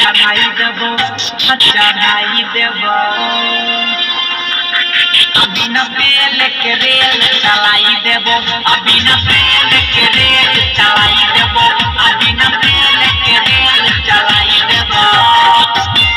चढ़ाई देबो चढ़ाई देबो अभी न पेल के रेल चलाई देबो अभी न पेल के रेल चलाई देबो अभी न पेल के रेल चलाई देबो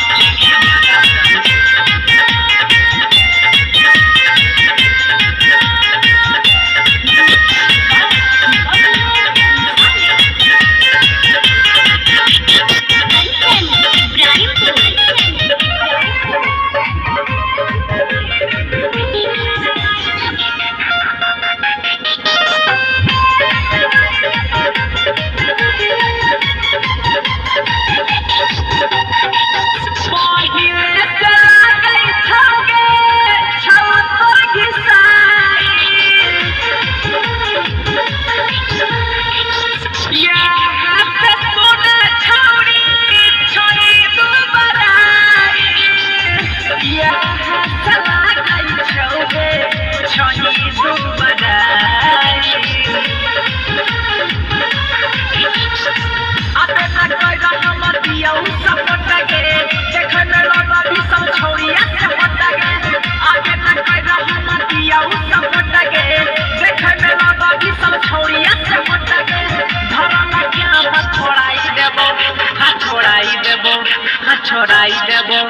छोड़ाई देबो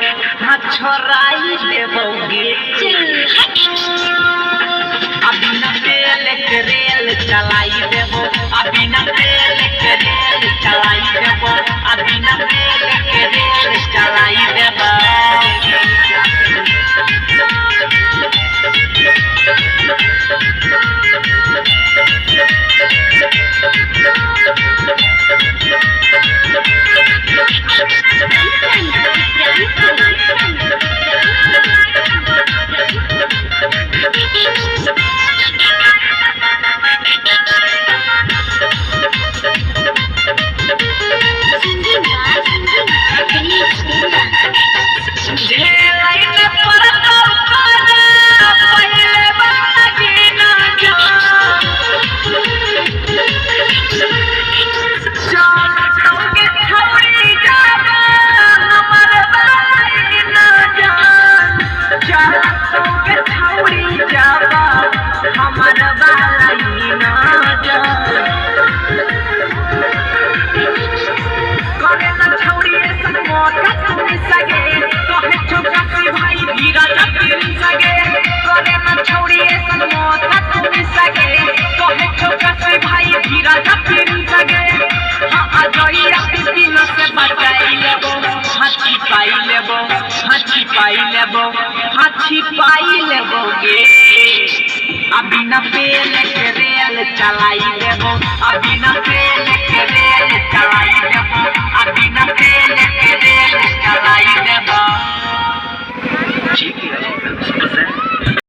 छोड़ाई देबोगे अभी न पेल के रेल चलाई देबो अभी न पेल के रेल चलाई देबो अभी न पेल के रेल चलाई देबो हाथी पाई लेबोगे अभी न पेल के रेल चलाई देबो अभी न पेल के रेल चलाई देबो अभी